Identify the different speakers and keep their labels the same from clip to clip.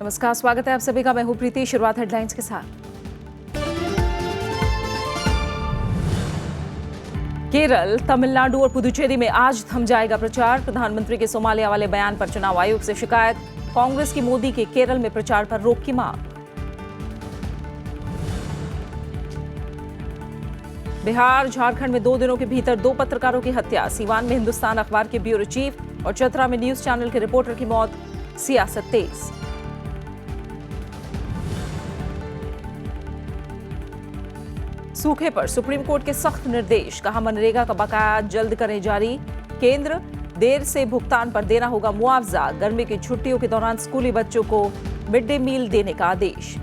Speaker 1: नमस्कार, स्वागत है आप सभी का। मैं हूं प्रीति। शुरुआत हेडलाइंस के साथ। केरल, तमिलनाडु और पुदुचेरी में आज थम जाएगा प्रचार। प्रधानमंत्री के सोमालिया वाले बयान पर चुनाव आयोग से शिकायत। कांग्रेस की मोदी के केरल में प्रचार पर रोक की मांग। बिहार, झारखंड में 2 दिनों के भीतर 2 पत्रकारों की हत्या। सीवान में हिंदुस्तान अखबार के ब्यूरो चीफ और चतरा में न्यूज चैनल के रिपोर्टर की मौत। सियासत तेज। सूखे पर सुप्रीम कोर्ट के सख्त निर्देश। कहा, मनरेगा का बकाया जल्द करें जारी। केंद्र, देर से भुगतान पर देना होगा मुआवजा। गर्मी की छुट्टियों के दौरान स्कूली बच्चों को मिड डे मील देने का आदेश।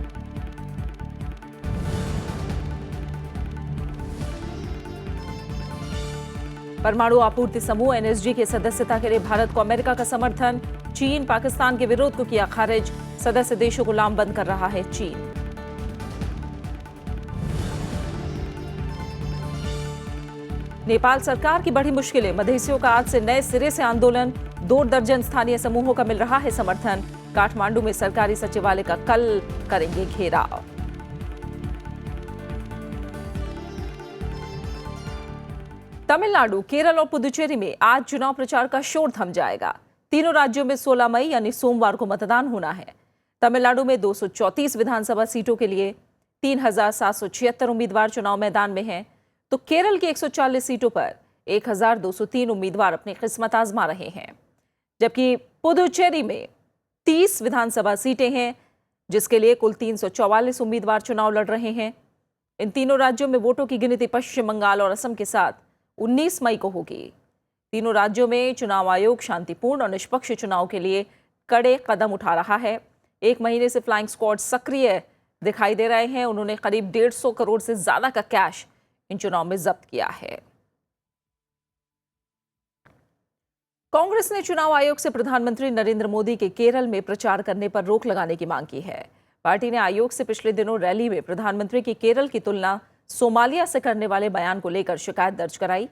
Speaker 1: परमाणु आपूर्ति समूह एनएसजी की सदस्यता के लिए भारत को अमेरिका का समर्थन। चीन, पाकिस्तान के विरोध को किया खारिज। सदस्य देशों को लामबंद कर रहा है चीन। नेपाल सरकार की बढ़ी मुश्किलें। मधेसियों का आज से नए सिरे से आंदोलन। 2 दर्जन स्थानीय समूहों का मिल रहा है समर्थन। काठमांडू में सरकारी सचिवालय का कल करेंगे घेराव। तमिलनाडु, केरल और पुदुचेरी में आज चुनाव प्रचार का शोर थम जाएगा। तीनों राज्यों में 16 मई यानी सोमवार को मतदान होना है। तमिलनाडु में 234 विधानसभा सीटों के लिए 3776 उम्मीदवार चुनाव मैदान में हैं, तो केरल की 140 सीटों पर 1203 उम्मीदवार अपनी किस्मत आजमा रहे हैं। जबकि पुदुचेरी में 30 विधानसभा सीटें हैं, जिसके लिए कुल 344 उम्मीदवार चुनाव लड़ रहे हैं। इन तीनों राज्यों में वोटों की गिनती पश्चिम बंगाल और असम के साथ 19 मई को होगी। तीनों राज्यों में चुनाव आयोग शांतिपूर्ण और निष्पक्ष चुनाव के लिए कड़े कदम उठा रहा है। 1 महीने से फ्लाइंग स्क्वाड सक्रिय दिखाई दे रहे हैं। उन्होंने करीब 150 करोड़ से ज्यादा का कैश इन चुनाव में जब्त किया है। कांग्रेस ने चुनाव आयोग से प्रधानमंत्री नरेंद्र मोदी के केरल में प्रचार करने पर रोक लगाने की मांग की है। पार्टी ने आयोग से पिछले दिनों रैली में प्रधानमंत्री की केरल की तुलना सोमालिया से करने वाले बयान को लेकर शिकायत दर्ज कराई।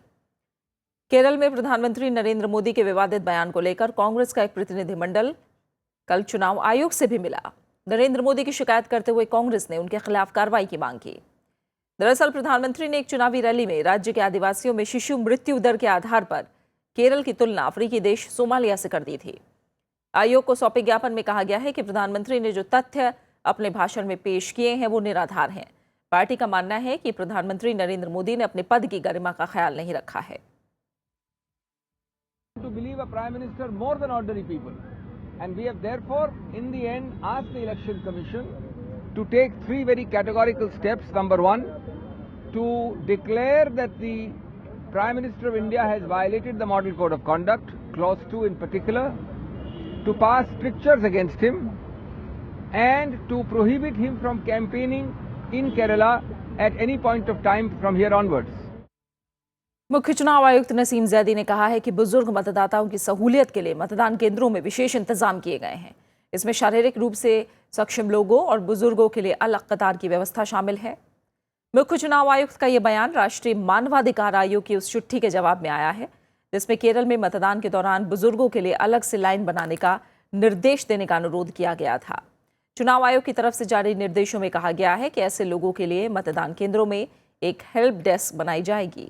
Speaker 1: केरल में प्रधानमंत्री नरेंद्र मोदी के विवादित बयान को लेकर कांग्रेस का एक प्रतिनिधिमंडल कल चुनाव आयोग से भी मिला। नरेंद्र मोदी की शिकायत करते हुए कांग्रेस ने उनके खिलाफ कार्रवाई की मांग की। दरअसल प्रधानमंत्री ने एक चुनावी रैली में राज्य के आदिवासियों में शिशु मृत्यु दर के आधार पर केरल की तुलना अफ्रीकी देश सोमालिया से कर दी थी। आयोग को सौंपे ज्ञापन में कहा गया है कि प्रधानमंत्री ने जो तथ्य अपने भाषण में पेश किए हैं वो निराधार हैं। पार्टी का मानना है कि प्रधानमंत्री नरेंद्र मोदी ने अपने पद की गरिमा का ख्याल नहीं रखा है।
Speaker 2: To believe a prime minister more than ordinary people, and we have therefore in the end asked the election commission to take 3 very categorical steps. Number 1, to declare that the Prime Minister of India has violated the Model Code of Conduct, Clause 2 in particular, to pass strictures against him, and to prohibit him from campaigning in Kerala at any point of time from here onwards.
Speaker 1: मुख्य चुनाव आयुक्त नसीम जैदी ने कहा है कि बुजुर्ग मतदाताओं की सहूलियत के लिए मतदान केंद्रों में विशेष इंतजाम किए गए हैं। इसमें शारीरिक रूप से सक्षम लोगों और बुजुर्गों के लिए अलग कतार की व्यवस्था शामिल है। मुख्य चुनाव आयुक्त का यह बयान राष्ट्रीय मानवाधिकार आयोग की उस चिट्ठी के जवाब में आया है, जिसमें केरल में मतदान के दौरान बुजुर्गों के लिए अलग से लाइन बनाने का निर्देश देने का अनुरोध किया गया था। चुनाव आयोग की तरफ से जारी निर्देशों में कहा गया है कि ऐसे लोगों के लिए मतदान केंद्रों में एक हेल्प डेस्क बनाई जाएगी।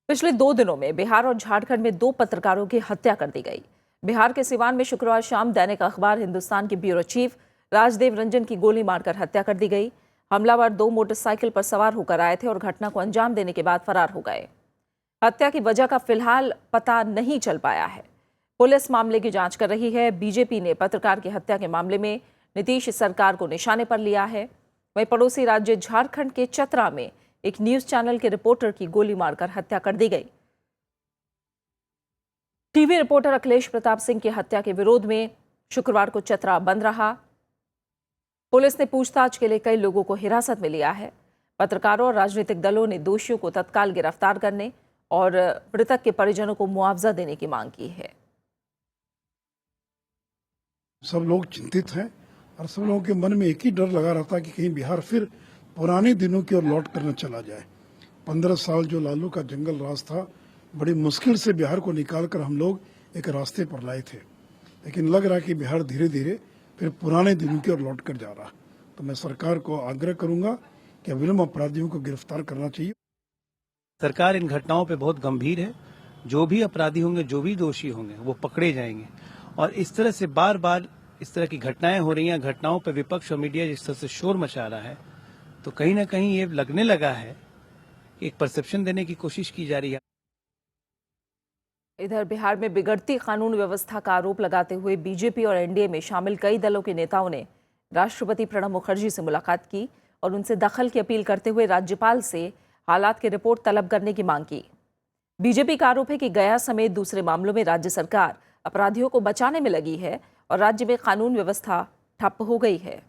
Speaker 1: पिछले 2 दिनों में बिहार और झारखंड में 2 पत्रकारों की हत्या कर दी गई। बिहार के सिवान में शुक्रवार शाम दैनिक अखबार हिंदुस्तान के ब्यूरो चीफ राजदेव रंजन की गोली मारकर हत्या कर दी गई। हमलावर 2 मोटरसाइकिल पर सवार होकर आए थे और घटना को अंजाम देने के बाद फरार हो गए। हत्या की वजह का फिलहाल पता नहीं चल पाया है। पुलिस मामले की जांच कर रही है। बीजेपी ने पत्रकार की हत्या के मामले में नीतीश सरकार को निशाने पर लिया है। वहीं पड़ोसी राज्य झारखंड के चतरा में एक न्यूज चैनल के रिपोर्टर की गोली मारकर हत्या कर दी गई। टीवी रिपोर्टर अखिलेश प्रताप सिंह की हत्या के विरोध में शुक्रवार को चतरा बंद रहा। पुलिस ने पूछताछ के लिए कई लोगों को हिरासत में लिया है। पत्रकारों और राजनीतिक दलों ने दोषियों को तत्काल गिरफ्तार करने और मृतक के परिजनों को मुआवजा देने की मांग की है।
Speaker 3: सब लोग चिंतित हैं और सब लोगों के मन में एक ही डर लगा रहता है कि कहीं बिहार फिर पुराने दिनों की ओर लौट कर न चला जाए। 15 साल जो लालू का जंगल राज था, बड़ी मुश्किल से बिहार को निकालकर हम लोग एक रास्ते पर लाए थे, लेकिन लग रहा है कि बिहार धीरे धीरे फिर पुराने दिनों की ओर लौट कर जा रहा है। तो मैं सरकार को आग्रह करूंगा कि अविलंब अपराधियों को गिरफ्तार करना चाहिए।
Speaker 4: सरकार इन घटनाओं पे बहुत गंभीर है। जो भी अपराधी होंगे, जो भी दोषी होंगे, वो पकड़े जाएंगे। और इस तरह से बार बार इस तरह की घटनाएं हो रही हैं, घटनाओं पे विपक्ष और मीडिया जिस तरह से शोर मचा रहा है, तो कहीं ना कहीं ये लगने लगा है कि एक परसेप्शन देने की कोशिश की जा रही है।
Speaker 1: इधर बिहार में बिगड़ती कानून व्यवस्था का आरोप लगाते हुए बीजेपी और एनडीए में शामिल कई दलों के नेताओं ने राष्ट्रपति प्रणब मुखर्जी से मुलाकात की और उनसे दखल की अपील करते हुए राज्यपाल से हालात की रिपोर्ट तलब करने की मांग की। बीजेपी का आरोप है कि गया समेत दूसरे मामलों में राज्य सरकार अपराधियों को बचाने में लगी है और राज्य में कानून व्यवस्था ठप हो गई है।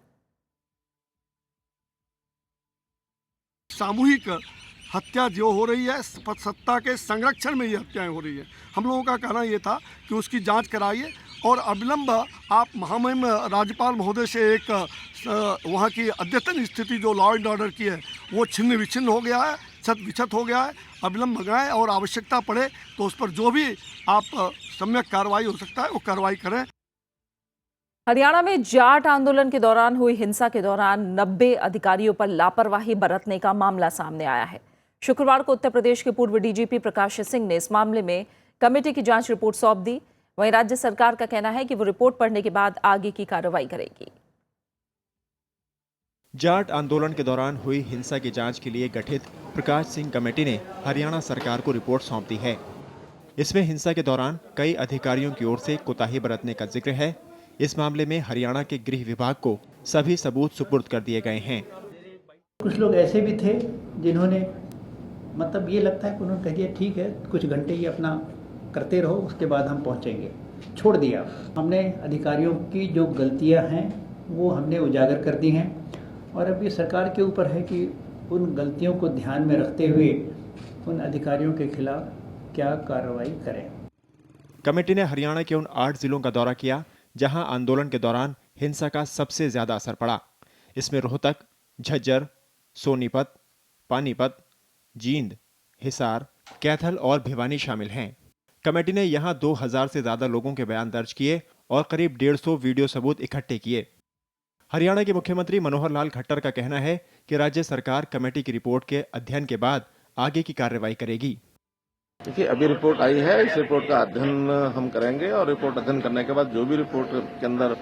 Speaker 5: सामूहिक हत्या जो हो रही है, सत्ता के संरक्षण में ये हत्याएं हो रही है। हम लोगों का कहना ये था कि उसकी जांच कराइए और अविलंब आप महामहिम राज्यपाल महोदय से एक वहाँ की अद्यतन स्थिति जो लॉ एंड ऑर्डर की है वो छिन्न विच्छिन्न हो गया है, छत विछत हो गया है, अविलंब मंगाएं और आवश्यकता पड़े तो उस पर जो भी आप सम्यक कार्रवाई हो सकता है वो कार्रवाई करें।
Speaker 1: हरियाणा में जाट आंदोलन के दौरान हुई हिंसा के दौरान 90 अधिकारियों पर लापरवाही बरतने का मामला सामने आया है। शुक्रवार को उत्तर प्रदेश के पूर्व डीजीपी प्रकाश सिंह ने इस मामले में कमेटी की जांच रिपोर्ट सौंप दी। वहीं राज्य सरकार का कहना है कि वो रिपोर्ट पढ़ने के बाद आगे की कार्रवाई करेगी।
Speaker 6: जाट आंदोलन के दौरान हुई हिंसा की जांच के लिए गठित प्रकाश सिंह कमेटी ने हरियाणा सरकार को रिपोर्ट सौंप दी है। इसमें हिंसा के दौरान कई अधिकारियों की ओर से कोताही बरतने का जिक्र है। इस मामले में हरियाणा के गृह विभाग को सभी सबूत सुपुर्द कर दिए गए हैं।
Speaker 7: कुछ लोग ऐसे भी थे जिन्होंने मतलब ये लगता है कि उन्होंने कह दिया ठीक है कुछ घंटे ये अपना करते रहो, उसके बाद हम पहुंचेंगे, छोड़ दिया। हमने अधिकारियों की जो गलतियां हैं वो हमने उजागर कर दी हैं और अब ये सरकार के ऊपर है कि उन गलतियों को ध्यान में रखते हुए उन अधिकारियों के खिलाफ क्या कार्रवाई करें।
Speaker 6: कमेटी ने हरियाणा के उन 8 जिलों का दौरा किया जहां आंदोलन के दौरान हिंसा का सबसे ज्यादा असर पड़ा। इसमें रोहतक, झज्जर, सोनीपत, पानीपत, जींद, हिसार, कैथल और भिवानी शामिल हैं। कमेटी ने यहां 2000 से ज्यादा लोगों के बयान दर्ज किए और करीब 150 वीडियो सबूत इकट्ठे किए। हरियाणा के मुख्यमंत्री मनोहर लाल खट्टर का कहना है कि राज्य सरकार कमेटी की रिपोर्ट के अध्ययन के बाद आगे की कार्रवाई करेगी।
Speaker 8: देखिए, अभी रिपोर्ट आई है, इस रिपोर्ट का अध्ययन हम करेंगे और रिपोर्ट अध्ययन करने के बाद जो भी रिपोर्ट के अंदर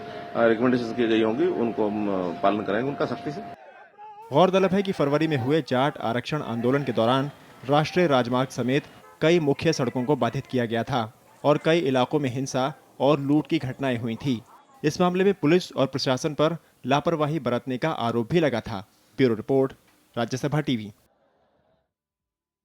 Speaker 8: रिकमेंडेशन की गई होंगी उनको हम पालन करेंगे उनका सख्ती से।
Speaker 6: गौरतलब है कि फरवरी में हुए जाट आरक्षण आंदोलन के दौरान राष्ट्रीय राजमार्ग समेत कई मुख्य सड़कों को बाधित किया गया था और कई इलाकों में हिंसा और लूट की घटनाएं हुई थी। इस मामले में पुलिस और प्रशासन पर लापरवाही बरतने का आरोप भी लगा था। Bureau report, Rajya Sabha TV.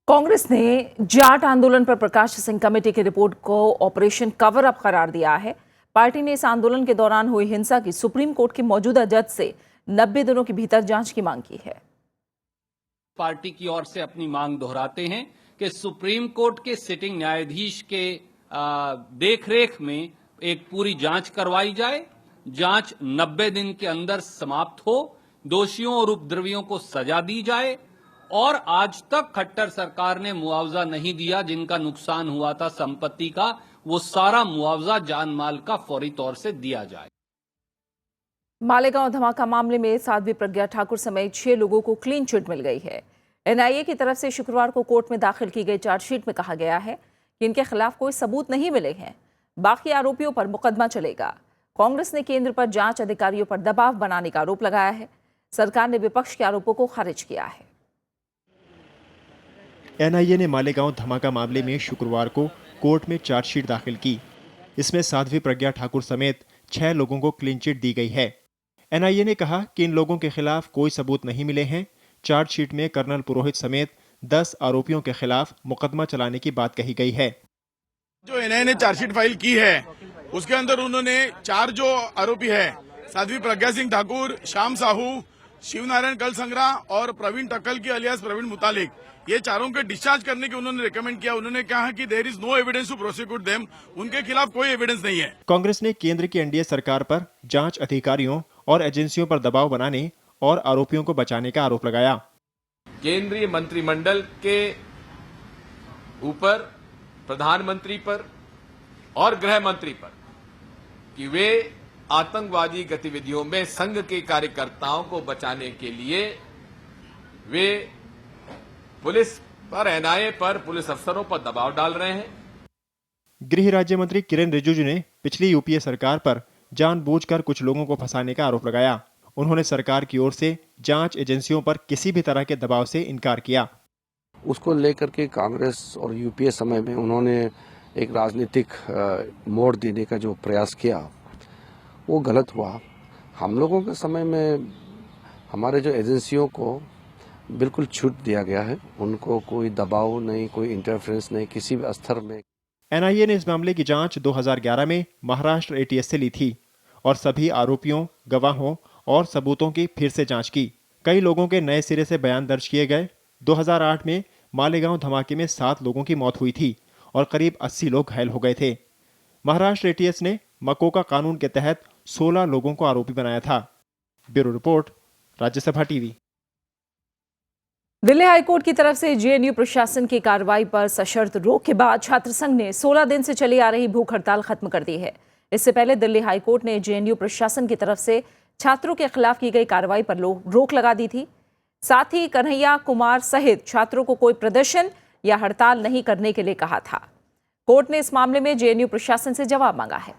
Speaker 1: Congress ने जाट आंदोलन पर प्रकाश सिंह कमेटी की रिपोर्ट को ऑपरेशन कवर अप करार दिया है। पार्टी ने इस आंदोलन के दौरान हुई हिंसा की सुप्रीम कोर्ट के मौजूदा जज से 90 दिनों के भीतर जांच की मांग की है।
Speaker 9: पार्टी की ओर से अपनी मांग दोहराते हैं कि सुप्रीम कोर्ट के सिटिंग न्यायाधीश के देखरेख में एक पूरी जांच करवाई जाए। जांच 90 दिन के अंदर समाप्त हो, दोषियों और उपद्रवियों को सजा दी जाए और आज तक खट्टर सरकार ने मुआवजा नहीं दिया जिनका नुकसान हुआ था संपत्ति का, वो सारा मुआवजा जान माल का फौरी तौर से दिया जाए।
Speaker 1: मालेगांव धमाका मामले में साध्वी प्रज्ञा ठाकुर समेत 6 लोगों को क्लीन चिट मिल गई है। एनआईए की तरफ से शुक्रवार को कोर्ट में दाखिल की गई चार्जशीट में कहा गया है कि इनके खिलाफ कोई सबूत नहीं मिले हैं। बाकी आरोपियों पर मुकदमा चलेगा। कांग्रेस ने केंद्र पर जांच अधिकारियों पर दबाव बनाने का आरोप लगाया है। सरकार ने विपक्ष के आरोपों को खारिज किया है।
Speaker 6: एनआईए ने मालेगांव धमाका मामले में शुक्रवार को कोर्ट में चार्जशीट दाखिल की। इसमें साध्वी प्रज्ञा ठाकुर समेत 6 लोगों को क्लीन चिट दी गई है। एनआईए ने कहा कि इन लोगों के खिलाफ कोई सबूत नहीं मिले हैं। चार्जशीट में कर्नल पुरोहित समेत 10 आरोपियों के खिलाफ मुकदमा चलाने की बात कही गई है।
Speaker 10: जो एनआईए ने चार्जशीट फाइल की है उसके अंदर उन्होंने 4 जो आरोपी है, साध्वी प्रज्ञा सिंह ठाकुर, श्याम साहू, शिवनारायण कलसंग्रा और प्रवीण टक्कल की अलियास प्रवीण मुतालिक, ये चारों के डिस्चार्ज करने की उन्होंने रिकमेंड किया। उन्होंने कहा कि there is no evidence to prosecute them, उनके खिलाफ कोई एविडेंस नहीं है।
Speaker 6: कांग्रेस ने केंद्र की एनडीए सरकार पर जांच अधिकारियों और एजेंसियों पर दबाव बनाने और आरोपियों को बचाने का आरोप लगाया।
Speaker 11: केंद्रीय मंत्रिमंडल के ऊपर, प्रधानमंत्री पर और गृह मंत्री पर कि वे आतंकवादी गतिविधियों में संघ के कार्यकर्ताओं को बचाने के लिए वे पुलिस पर, एनआईए पर, पुलिस अफसरों पर दबाव डाल रहे हैं।
Speaker 6: गृह राज्य मंत्री किरेन रिजिजू ने पिछली यूपीए सरकार पर जानबूझकर कुछ लोगों को फंसाने का आरोप लगाया। उन्होंने सरकार की ओर से जांच एजेंसियों पर किसी भी तरह के दबाव से इनकार किया।
Speaker 12: उसको लेकर के कांग्रेस और यूपीए समय में उन्होंने एक राजनीतिक मोड़ देने का जो प्रयास किया वो गलत हुआ। हम लोगों के समय में हमारे जो एजेंसियों को बिल्कुल छूट दिया गया है, उनको कोई दबाव नहीं, कोई इंटरफेरेंस नहीं किसी भी स्तर में।
Speaker 6: एनआईए ने इस मामले की जांच 2011 में महाराष्ट्र एटीएस से ली थी और सभी आरोपियों, गवाहों और सबूतों की फिर से जांच की। कई लोगों के नए सिरे से बयान दर्ज किए गए। 2008 में मालेगांव धमाके में 7 लोगों की मौत हुई थी और करीब 80 लोग घायल हो गए थे। महाराष्ट्र एटीएस ने मकोका कानून के तहत 16 लोगों को आरोपी बनाया था। Bureau report, Rajya Sabha TV.
Speaker 1: Delhi high court की तरफ से जेएनयू प्रशासन की कार्रवाई पर सशर्त रोक के बाद छात्र संघ ने 16 दिन से चली आ रही भूख हड़ताल खत्म कर दी है। इससे पहले दिल्ली हाईकोर्ट ने जेएनयू प्रशासन की तरफ से छात्रों के खिलाफ की गई कार्रवाई पर रोक लगा दी थी। साथ ही कन्हैया कुमार सहित छात्रों को कोई प्रदर्शन या हड़ताल नहीं करने के लिए कहा था। कोर्ट ने इस मामले में जेएनयू प्रशासन से जवाब मांगा है।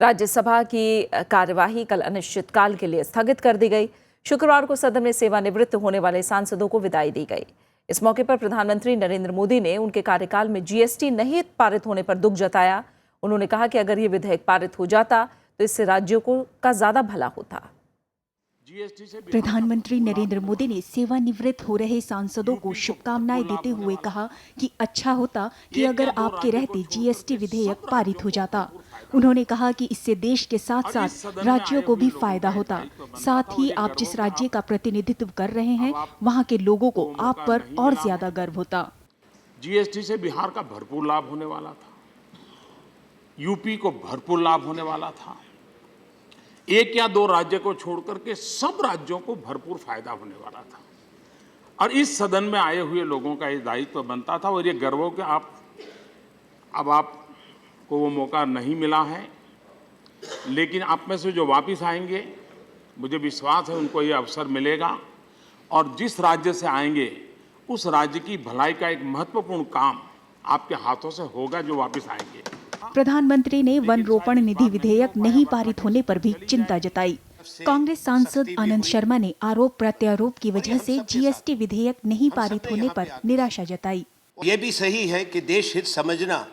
Speaker 1: राज्यसभा की कार्यवाही कल अनिश्चितकाल के लिए स्थगित कर दी गई। शुक्रवार को सदन में सेवानिवृत्त होने वाले सांसदों को विदाई दी गई। इस मौके पर प्रधानमंत्री नरेंद्र मोदी ने उनके कार्यकाल में जीएसटी नहीं पारित होने पर दुख जताया। उन्होंने कहा कि अगर ये विधेयक पारित हो जाता तो इससे राज्यों का ज्यादा भला होता।
Speaker 13: प्रधानमंत्री नरेंद्र मोदी ने सेवानिवृत्त हो रहे सांसदों को शुभकामनाएं देते हुए कहा कि अच्छा होता कि अगर आपके रहते जीएसटी विधेयक पारित हो जाता। उन्होंने कहा कि इससे देश के साथ साथ राज्यों को भी फायदा होता। साथ ही आप जिस राज्य का प्रतिनिधित्व कर रहे हैं वहां के लोगों को आप पर और ज्यादा गर्व होता।
Speaker 14: जीएसटी से बिहार का भरपूर लाभ होने वाला था, यूपी को भरपूर लाभ होने वाला था। 1 या 2 राज्य को छोड़कर के सब राज्यों को भरपूर फायदा होने वाला था। और इस सदन में आए हुए लोगों का ये दायित्व बनता था और ये गर्व हो कि आपको वो मौका नहीं मिला है, लेकिन आप में से जो वापस आएंगे मुझे विश्वास है उनको ये अवसर मिलेगा और जिस राज्य से आएंगे उस राज्य की भलाई का एक महत्वपूर्ण काम आपके हाथों से होगा जो वापस आएंगे।
Speaker 13: प्रधानमंत्री ने वन रोपण निधि विधेयक नहीं पारित होने पर भी चिंता जताई। कांग्रेस सांसद आनंद शर्मा ने आरोप प्रत्यारोप की वजह से जीएसटी विधेयक नहीं पारित होने पर निराशा जताई।
Speaker 15: ये भी सही है कि देश हित समझना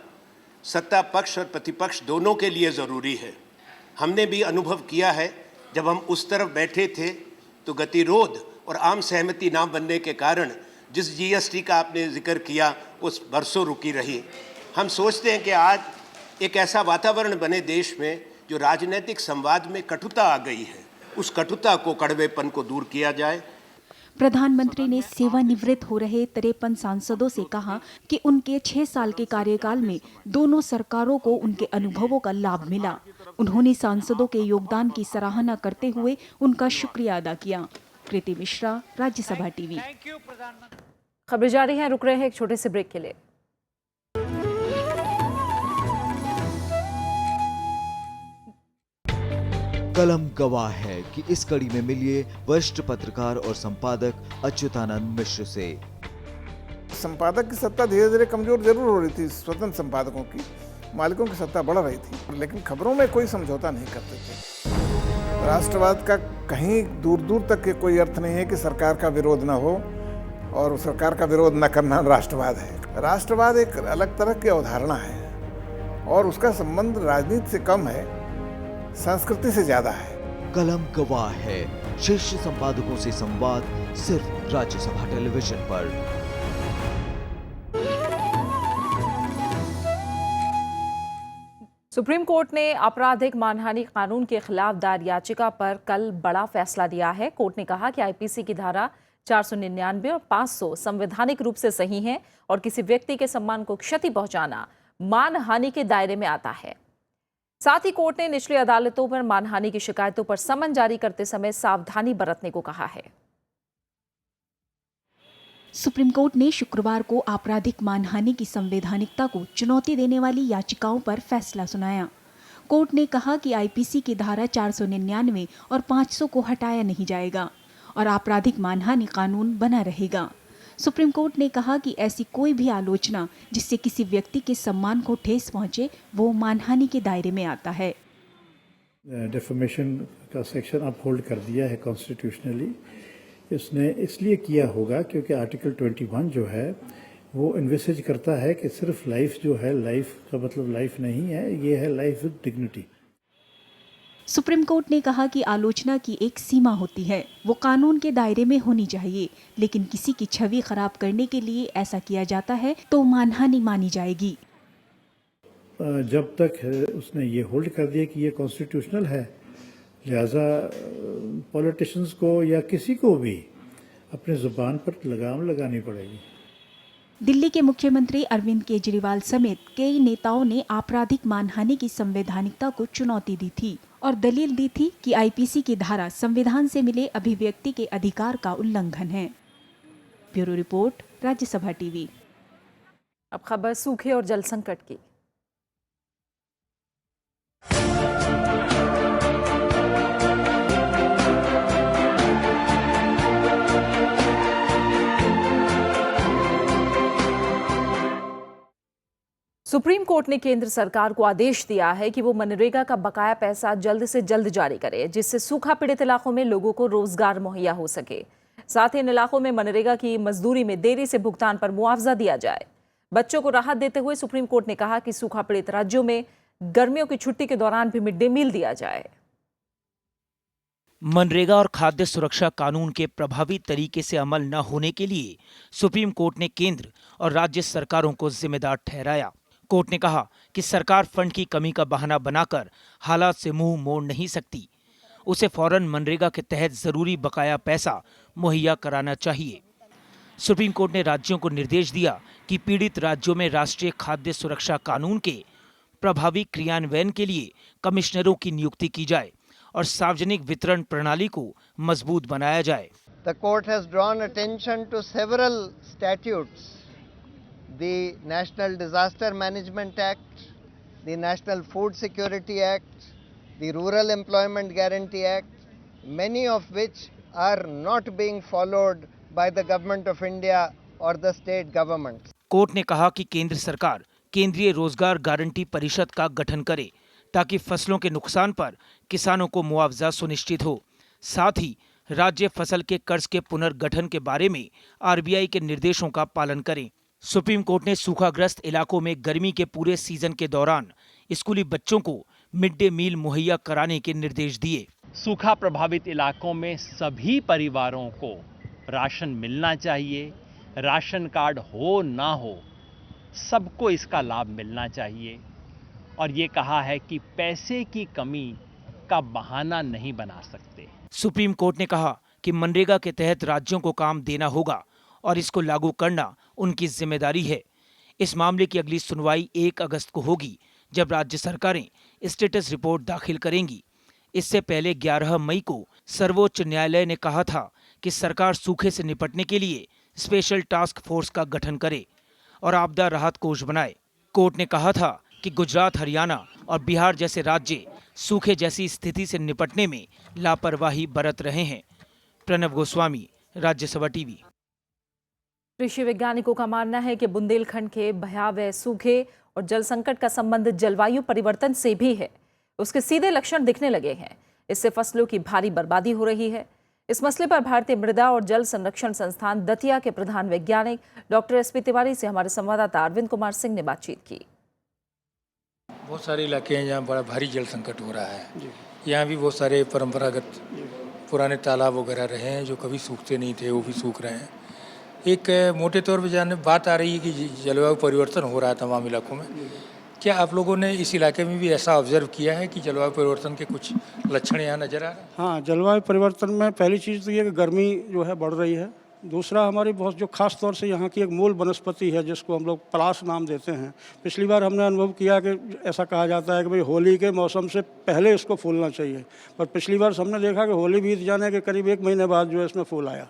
Speaker 15: सत्ता पक्ष और प्रतिपक्ष दोनों के लिए जरूरी है। हमने भी अनुभव किया है, जब हम उस तरफ बैठे थे तो गतिरोध और आम सहमति न बनने के कारण जिस जीएसटी का आपने जिक्र किया उस बरसों रुकी रही। हम सोचते हैं कि आज एक ऐसा वातावरण बने देश में जो राजनीतिक संवाद में कटुता आ गई है, उस कटुता को, कड़वेपन को दूर किया जाए।
Speaker 13: प्रधानमंत्री ने सेवानिवृत्त हो रहे 53 सांसदों से कहा कि उनके 6 साल के कार्यकाल में दोनों सरकारों को उनके अनुभवों का लाभ मिला। उन्होंने सांसदों के योगदान की सराहना करते हुए उनका शुक्रिया अदा किया। कृति मिश्रा, राज्यसभा टीवी।
Speaker 1: खबरें जारी हैं, रुक रहे हैं एक छोटे से ब्रेक के लिए।
Speaker 16: कलम गवाह है कि इस कड़ी में मिलिए वरिष्ठ पत्रकार और संपादक अच्युतानंद मिश्र से।
Speaker 17: संपादक की सत्ता धीरे धीरे कमजोर जरूर हो रही थी, स्वतंत्र संपादकों की, मालिकों की सत्ता बढ़ रही थी, लेकिन खबरों में कोई समझौता नहीं करते थे। राष्ट्रवाद का कहीं दूर दूर तक के कोई अर्थ नहीं है कि सरकार का विरोध न हो और सरकार का विरोध न करना राष्ट्रवाद है। राष्ट्रवाद एक अलग तरह की अवधारणा है और उसका संबंध राजनीति से कम है, संस्कृति से ज्यादा है।
Speaker 16: कलम गवाह है शीर्ष संपादकों से संवाद सिर्फ राज्यसभा टेलीविजन पर।
Speaker 1: सुप्रीम कोर्ट ने आपराधिक मानहानि कानून के खिलाफ दायर याचिका पर कल बड़ा फैसला दिया है। कोर्ट ने कहा कि आईपीसी की धारा 499 और 500 संवैधानिक रूप से सही हैं और किसी व्यक्ति के सम्मान को क्षति पहुंचाना मानहानि के दायरे में आता है। साथ ही कोर्ट ने निचली अदालतों पर मानहानि की शिकायतों पर समन जारी करते समय सावधानी बरतने को कहा है।
Speaker 13: सुप्रीम कोर्ट ने शुक्रवार को आपराधिक मानहानि की संवैधानिकता को चुनौती देने वाली याचिकाओं पर फैसला सुनाया। कोर्ट ने कहा कि आईपीसी की धारा 499 और 500 को हटाया नहीं जाएगा और आपराधिक मानहानि कानून बना रहेगा। सुप्रीम कोर्ट ने कहा कि ऐसी कोई भी आलोचना जिससे किसी व्यक्ति के सम्मान को ठेस पहुंचे वो मानहानि के दायरे में आता है।
Speaker 18: डेफमेशन का सेक्शन अपहोल्ड कर दिया है कॉन्स्टिट्यूशनली। इसने इसलिए किया होगा क्योंकि आर्टिकल 21 जो है वो इन्विसेज करता है कि सिर्फ लाइफ जो है, लाइफ का मतलब लाइफ नहीं है, ये है life with dignity.
Speaker 13: Supreme court ने कहा कि आलोचना की एक सीमा होती है, वो कानून के दायरे में होनी चाहिए, लेकिन किसी की छवि खराब करने के लिए ऐसा किया जाता है तो मानहानि मानी जाएगी।
Speaker 18: जब तक उसने ये होल्ड कर दिया कि ये कॉन्स्टिट्यूशनल है, लिहाजा पॉलिटिशियंस को या किसी को भी अपने जुबान पर लगाम लगानी पड़ेगी।
Speaker 13: दिल्ली के मुख्यमंत्री अरविंद केजरीवाल समेत कई नेताओं ने आपराधिक मानहानि की संवैधानिकता को चुनौती दी थी और दलील दी थी कि आईपीसी की धारा संविधान से मिले अभिव्यक्ति के अधिकार का उल्लंघन है। Bureau report, Rajya Sabha TV.
Speaker 1: अब खबर सूखे और जल संकट की। सुप्रीम कोर्ट ने केंद्र सरकार को आदेश दिया है कि वो मनरेगा का बकाया पैसा जल्द से जल्द जारी करे, जिससे सूखा पीड़ित इलाकों में लोगों को रोजगार मुहैया हो सके। साथ ही इन इलाकों में मनरेगा की मजदूरी में देरी से भुगतान पर मुआवजा दिया जाए। बच्चों को राहत देते हुए सुप्रीम कोर्ट ने कहा कि सूखा पीड़ित राज्यों में गर्मियों की छुट्टी के दौरान भी मिड डे मील दिया जाए।
Speaker 19: मनरेगा और खाद्य सुरक्षा कानून के प्रभावी तरीके से अमल न होने के लिए सुप्रीम कोर्ट ने केंद्र और राज्य सरकारों को जिम्मेदार ठहराया। कोर्ट ने कहा कि सरकार फंड की कमी का बहाना बनाकर हालात से मुंह मोड़ नहीं सकती। उसे फौरन मनरेगा के तहत जरूरी बकाया पैसा मुहैया कराना चाहिए। सुप्रीम कोर्ट ने राज्यों को निर्देश दिया कि पीड़ित राज्यों में राष्ट्रीय खाद्य सुरक्षा कानून के प्रभावी क्रियान्वयन के लिए कमिश्नरों की नियुक्ति की जाए और सार्वजनिक वितरण प्रणाली को मजबूत बनाया जाए।
Speaker 20: The court has drawn attention to several statutes, the National Disaster Management Act, the National Food Security Act, the Rural Employment Guarantee Act, many of which are not being followed by the Government of India or the state governments.
Speaker 19: Court ने कहा कि केंद्र सरकार केंद्रीय रोजगार guarantee परिषद का गठन करे ताकि फसलों के नुकसान पर किसानों को मुआवजा सुनिश्चित हो। साथ ही राज्य फसल के कर्ज के पुनर्गठन के बारे में आरबीआई के निर्देशों का पालन करें। सुप्रीम कोर्ट ने सूखाग्रस्त इलाकों में गर्मी के पूरे सीजन के दौरान स्कूली बच्चों को मिड डे मील मुहैया कराने के निर्देश दिए।
Speaker 21: सूखा प्रभावित इलाकों में सभी परिवारों को राशन मिलना चाहिए। राशन कार्ड हो ना हो, सबको इसका लाभ मिलना चाहिए और ये कहा है कि पैसे की कमी का बहाना नहीं बना सकते।
Speaker 19: सुप्रीम कोर्ट ने कहा कि मनरेगा के तहत राज्यों को काम देना होगा और इसको लागू करना उनकी जिम्मेदारी है। इस मामले की अगली सुनवाई 1 अगस्त को होगी, जब राज्य सरकारें स्टेटस रिपोर्ट दाखिल करेंगी। इससे पहले 11 मई को सर्वोच्च न्यायालय ने कहा था कि सरकार सूखे से निपटने के लिए स्पेशल टास्क फोर्स का गठन करे और आपदा राहत कोष बनाए। कोर्ट ने कहा था कि गुजरात, हरियाणा और बिहार जैसे राज्य सूखे जैसी स्थिति से निपटने में लापरवाही बरत रहे हैं। प्रणव गोस्वामी, राज्यसभा टीवी।
Speaker 1: कृषि वैज्ञानिकों का मानना है कि बुंदेलखंड के भयावह सूखे और जल संकट का संबंध जलवायु परिवर्तन से भी है। उसके सीधे लक्षण दिखने लगे हैं। इससे फसलों की भारी बर्बादी हो रही है। इस मसले पर भारतीय मृदा और जल संरक्षण संस्थान दतिया के प्रधान वैज्ञानिक डॉक्टर एसपी तिवारी से हमारे संवाददाता अरविंद कुमार सिंह ने बातचीत की।
Speaker 22: बहुत सारे इलाके हैं जहाँ बड़ा भारी जल संकट हो रहा है। यहाँ भी बहुत सारे परंपरागत पुराने तालाब वगैरह रहे हैं जो कभी सूखते नहीं थे, वो भी सूख रहे हैं। एक मोटे तौर पर जाने बात आ रही है कि जलवायु परिवर्तन हो रहा है तमाम इलाकों में। क्या आप लोगों ने इस इलाके में भी ऐसा ऑब्जर्व किया है कि जलवायु परिवर्तन के कुछ लक्षण यहाँ नजर आ रहे हैं?
Speaker 23: हाँ, जलवायु परिवर्तन में पहली चीज़ तो ये कि गर्मी जो है बढ़ रही है। दूसरा, हमारी बहुत जो खास तौर से यहाँ की एक मूल वनस्पति है जिसको हम लोग पलाश नाम देते हैं। पिछली बार हमने अनुभव किया कि ऐसा कहा जाता है कि भाई होली के मौसम से पहले इसको फूलना चाहिए, पर पिछली बार हमने देखा कि होली बीत जाने के करीब 1 महीने बाद जो है इसमें फूल आया।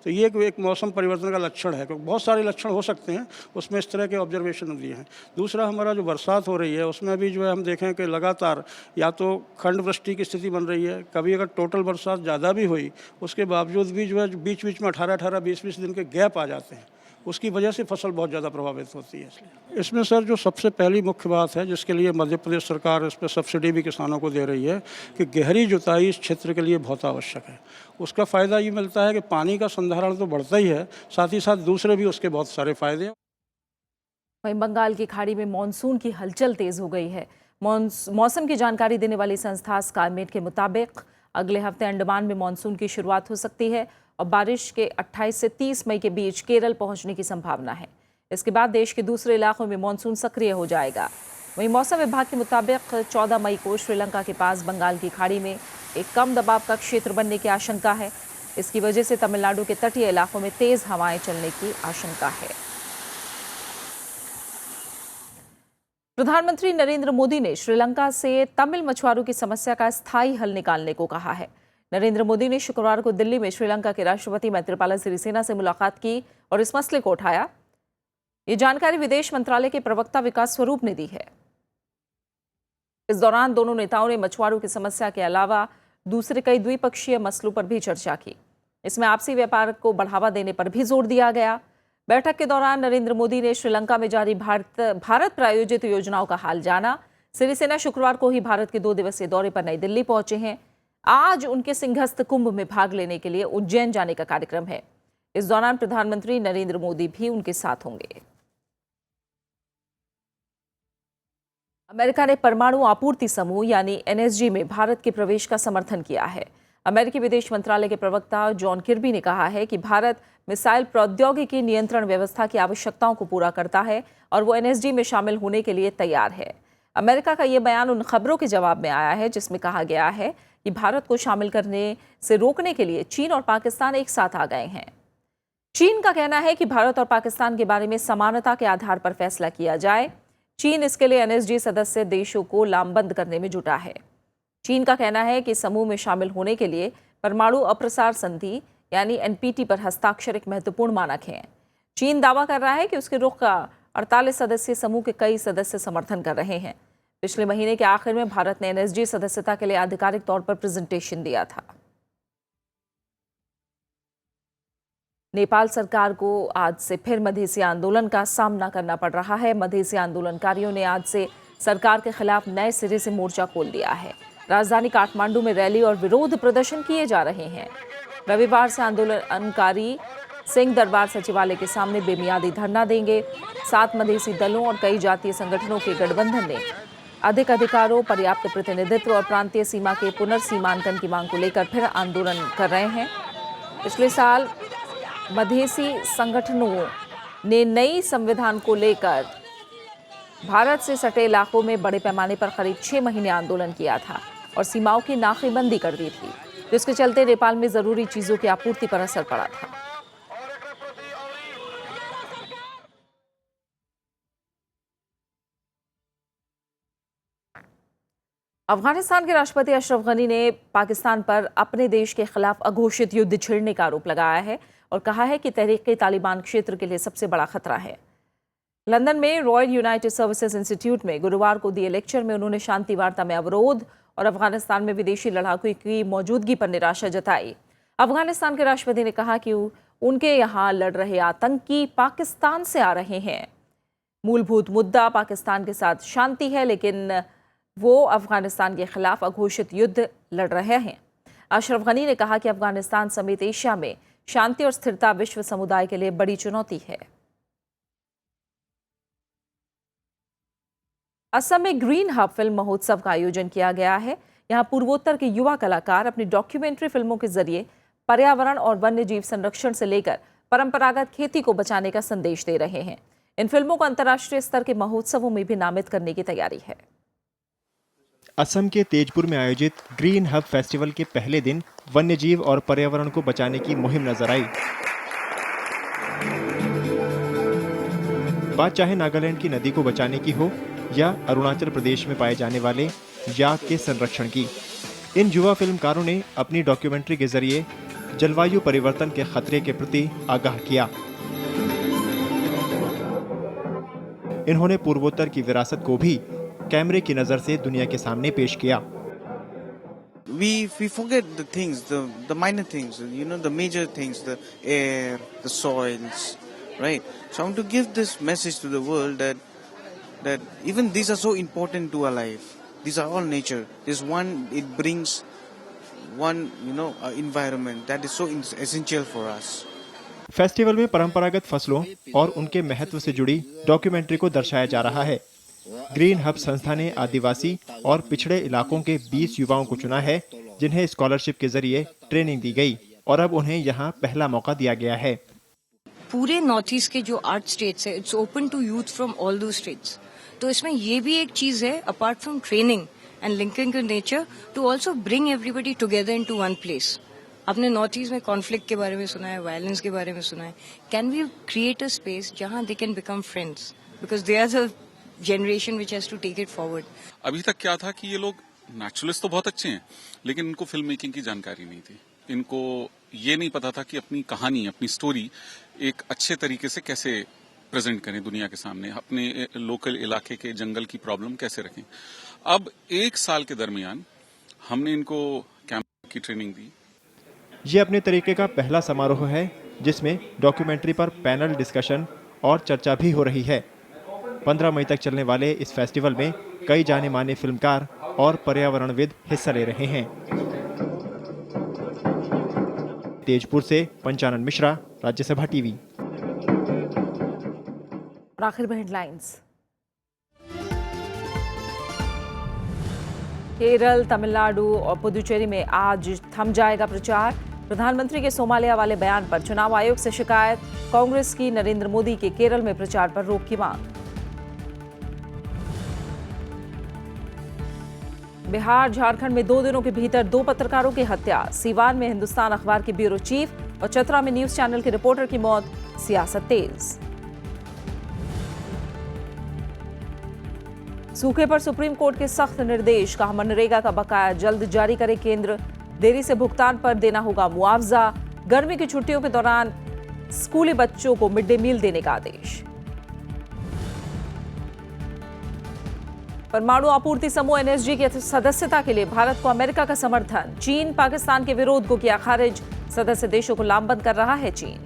Speaker 23: तो ये एक मौसम परिवर्तन का लक्षण है, क्योंकि बहुत सारे लक्षण हो सकते हैं, उसमें इस तरह के ऑब्जर्वेशन दिए हैं। दूसरा, हमारा जो बरसात हो रही है उसमें भी जो है हम देखें कि लगातार या तो खंड वृष्टि की स्थिति बन रही है, कभी अगर टोटल बरसात ज़्यादा भी हुई उसके बावजूद भी जो है बीच बीच में 18-18, 20-20 दिन के गैप आ जाते हैं, उसकी वजह से फसल बहुत ज़्यादा प्रभावित होती है। इसमें सर जो सबसे पहली मुख्य बात है जिसके लिए मध्य प्रदेश सरकार इस पर सब्सिडी भी किसानों को दे रही है कि गहरी जुताई इस क्षेत्र के लिए बहुत आवश्यक है। उसका फ़ायदा ये मिलता है कि पानी का संधारण तो बढ़ता ही है, साथ ही साथ दूसरे भी उसके बहुत सारे फायदे हैं।
Speaker 1: वहीं बंगाल की खाड़ी में मानसून की हलचल तेज हो गई है। मौसम की जानकारी देने वाली संस्था स्काईमेट के मुताबिक अगले हफ्ते अंडमान में मानसून की शुरुआत हो सकती है और बारिश के 28 से 30 मई के बीच केरल पहुंचने की संभावना है। इसके बाद देश के दूसरे इलाकों में मानसून सक्रिय हो जाएगा। वहीं मौसम विभाग के मुताबिक 14 मई को श्रीलंका के पास बंगाल की खाड़ी में एक कम दबाव का क्षेत्र बनने की आशंका है। इसकी वजह से तमिलनाडु के तटीय इलाकों में तेज हवाएं चलने की आशंका है। प्रधानमंत्री नरेंद्र मोदी ने श्रीलंका से तमिल मछुआरों की समस्या का स्थायी हल निकालने को कहा है। नरेंद्र मोदी ने शुक्रवार को दिल्ली में श्रीलंका के राष्ट्रपति मैत्रीपाला सिरिसेना से मुलाकात की और इस मसले को उठाया। ये जानकारी विदेश मंत्रालय के प्रवक्ता विकास स्वरूप ने दी है। इस दौरान दोनों नेताओं ने मछुआरों की समस्या के अलावा दूसरे कई द्विपक्षीय मसलों पर भी चर्चा की। इसमें आपसी व्यापार को बढ़ावा देने पर भी जोर दिया गया। बैठक के दौरान नरेंद्र मोदी ने श्रीलंका में जारी भारत प्रायोजित योजनाओं का हाल जाना। सिरिसेना शुक्रवार को ही भारत के 2 दिवसीय दौरे पर नई दिल्ली पहुंचे हैं। आज उनके सिंहस्थ कुंभ में भाग लेने के लिए उज्जैन जाने का कार्यक्रम है। इस दौरान प्रधानमंत्री नरेंद्र मोदी भी उनके साथ होंगे। अमेरिका ने परमाणु आपूर्ति समूह यानी एनएसजी में भारत के प्रवेश का समर्थन किया है। अमेरिकी विदेश मंत्रालय के प्रवक्ता जॉन किर्बी ने कहा है कि भारत मिसाइल प्रौद्योगिकी नियंत्रण व्यवस्था की आवश्यकताओं को पूरा करता है और वो एनएसजी में शामिल होने के लिए तैयार है। अमेरिका का ये बयान उन खबरों के जवाब में आया है जिसमें कहा गया है कि भारत को शामिल करने से रोकने के लिए चीन और पाकिस्तान एक साथ आ गए हैं। चीन का कहना है कि भारत और पाकिस्तान के बारे में समानता के आधार पर फैसला किया जाए। चीन इसके लिए एनएसजी सदस्य देशों को लामबंद करने में जुटा है। चीन का कहना है कि समूह में शामिल होने के लिए परमाणु अप्रसार संधि यानी एनपीटी पर हस्ताक्षर एक महत्वपूर्ण मानक है। चीन दावा कर रहा है कि उसके रुख का 48 सदस्यीय समूह के कई सदस्य समर्थन कर रहे हैं। पिछले महीने के आखिर में भारत ने एनएसजी सदस्यता के लिए आधिकारिक तौर पर प्रेजेंटेशन दिया था। नेपाल सरकार को आज से फिर मधेसी आंदोलन का सामना करना पड़ रहा है। मधेसी आंदोलनकारियों ने आज से सरकार के खिलाफ नए सिरे से मोर्चा खोल दिया है। राजधानी काठमांडू में रैली और विरोध प्रदर्शन किए जा रहे हैं। रविवार से आंदोलनकारी सिंह दरबार सचिवालय के सामने बेमियादी धरना देंगे। 7 मधेसी दलों और कई जातीय संगठनों के गठबंधन ने अधिक अधिकारों, पर्याप्त प्रतिनिधित्व और प्रांतीय सीमा के पुनर्सीमांकन की मांग को लेकर फिर आंदोलन कर रहे हैं। पिछले साल मधेसी संगठनों ने नई संविधान को लेकर भारत से सटे इलाकों में बड़े पैमाने पर करीब 6 महीने आंदोलन किया था और सीमाओं की नाकेबंदी कर दी थी, जिसके चलते नेपाल में जरूरी चीजों की आपूर्ति पर असर पड़ा था। अफगानिस्तान के राष्ट्रपति अशरफ गनी ने पाकिस्तान पर अपने देश के खिलाफ अघोषित युद्ध छेड़ने का आरोप लगाया है और कहा है कि तहरीक-ए-तालिबान क्षेत्र के लिए सबसे बड़ा खतरा है। लंदन में रॉयल यूनाइटेड सर्विसेज इंस्टीट्यूट में गुरुवार को दिए लेक्चर में उन्होंने शांति वार्ता में अवरोध और अफगानिस्तान में विदेशी लड़ाकों की मौजूदगी पर निराशा जताई। अफगानिस्तान के राष्ट्रपति ने कहा कि उनके यहाँ लड़ रहे आतंकी पाकिस्तान से आ रहे हैं। मूलभूत मुद्दा पाकिस्तान के साथ शांति है, लेकिन वो अफगानिस्तान के खिलाफ अघोषित युद्ध लड़ रहे हैं। अशरफ गनी ने कहा कि अफगानिस्तान समेत एशिया में शांति और स्थिरता विश्व समुदाय के लिए बड़ी चुनौती है। असम में ग्रीन हब फिल्म महोत्सव का आयोजन किया गया है। यहाँ पूर्वोत्तर के युवा कलाकार अपनी डॉक्यूमेंट्री फिल्मों के जरिए पर्यावरण और वन्य जीव संरक्षण से लेकर परंपरागत खेती को बचाने का संदेश दे रहे हैं। इन फिल्मों को अंतर्राष्ट्रीय स्तर के महोत्सवों में भी नामित करने की तैयारी है।
Speaker 6: असम के तेजपुर में आयोजित ग्रीन हब फेस्टिवल के पहले दिन वन्यजीव और पर्यावरण को बचाने की मुहिम नजर आई। बात चाहे नागालैंड की नदी को बचाने की हो या अरुणाचल प्रदेश में पाए जाने वाले याक के संरक्षण की, इन युवा फिल्मकारों ने अपनी डॉक्यूमेंट्री के जरिए जलवायु परिवर्तन के खतरे के प्रति आगाह किया। इन्होंने पूर्वोत्तर की विरासत को भी कैमरे की नजर से दुनिया के सामने पेश किया।
Speaker 2: We forget the things, the minor things, you know, the major things, the air, the soils, right? So I want to give this message to the world that even these are so important to our life. These are all nature. This one, it brings one, you know, environment that is so essential for us.
Speaker 6: Festival में परंपरागत फसलों और उनके महत्व से जुड़ी documentary को दर्शाया जा रहा है। ग्रीन हब संस्था ने आदिवासी और पिछड़े इलाकों के 20 युवाओं को चुना है, जिन्हें स्कॉलरशिप के जरिए ट्रेनिंग दी गई और अब उन्हें यहाँ पहला मौका दिया गया है।
Speaker 3: पूरे नॉर्थ ईस्ट के जो 8 स्टेट्स है, it's open to youth from all दो स्टेट्स। तो इसमें ये भी एक चीज है, apart from training and linking to nature, to also bring everybody together into one place. आपने नॉर्थ ईस्ट में कॉन्फ्लिक्ट के बारे में सुना है, वायलेंस के बारे में सुना है। Can we create a space जहां they can become friends, because they are the generation which has to take it forward.
Speaker 4: अभी तक क्या था कि ये लोग नेचुरलिस्ट तो बहुत अच्छे हैं, लेकिन इनको फिल्म मेकिंग की जानकारी नहीं थी। इनको ये नहीं पता था कि अपनी कहानी, अपनी स्टोरी एक अच्छे तरीके से कैसे प्रेजेंट करें दुनिया के सामने, अपने लोकल इलाके के जंगल की प्रॉब्लम कैसे रखें। अब 1 साल के दरमियान हमने इनको कैमरा की ट्रेनिंग दी।
Speaker 6: ये अपने तरीके का पहला समारोह है जिसमें डॉक्यूमेंट्री पर पैनल डिस्कशन और चर्चा भी हो रही है। 15 मई तक चलने वाले इस फेस्टिवल में कई जाने माने फिल्मकार और पर्यावरणविद हिस्सा ले रहे हैं। तेजपुर से पंचानन मिश्रा, राज्यसभा टीवी।
Speaker 1: आखिर में हेडलाइंस। केरल, तमिलनाडु और पुदुचेरी में आज थम जाएगा प्रचार। प्रधानमंत्री के सोमालिया वाले बयान पर चुनाव आयोग से शिकायत। कांग्रेस की नरेंद्र मोदी के केरल में प्रचार पर रोक की मांग। बिहार, झारखंड में 2 दिनों के भीतर 2 पत्रकारों की हत्या। सीवान में हिंदुस्तान अखबार के ब्यूरो चीफ और चतरा में न्यूज चैनल के रिपोर्टर की मौत। सियासत तेज। सूखे पर सुप्रीम कोर्ट के सख्त निर्देश। कहा मनरेगा का बकाया जल्द जारी करे केंद्र। देरी से भुगतान पर देना होगा मुआवजा। गर्मी की छुट्टियों के दौरान स्कूली बच्चों को मिड डे मील देने का आदेश। परमाणु आपूर्ति समूह एनएसजी की सदस्यता के लिए भारत को अमेरिका का समर्थन। चीन पाकिस्तान के विरोध को किया खारिज। सदस्य देशों को लामबंद कर रहा है चीन।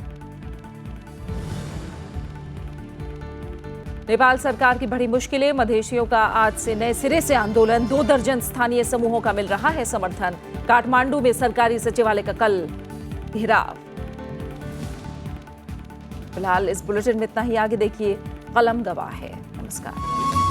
Speaker 1: नेपाल सरकार की बड़ी मुश्किलें। मधेशियों का आज से नए सिरे से आंदोलन। 2 दर्जन स्थानीय समूहों का मिल रहा है समर्थन। काठमांडू में सरकारी सचिवालय का कल घेराव। फिलहाल इस बुलेटिन में इतना ही। आगे देखिए कलम गवाह है। नमस्कार।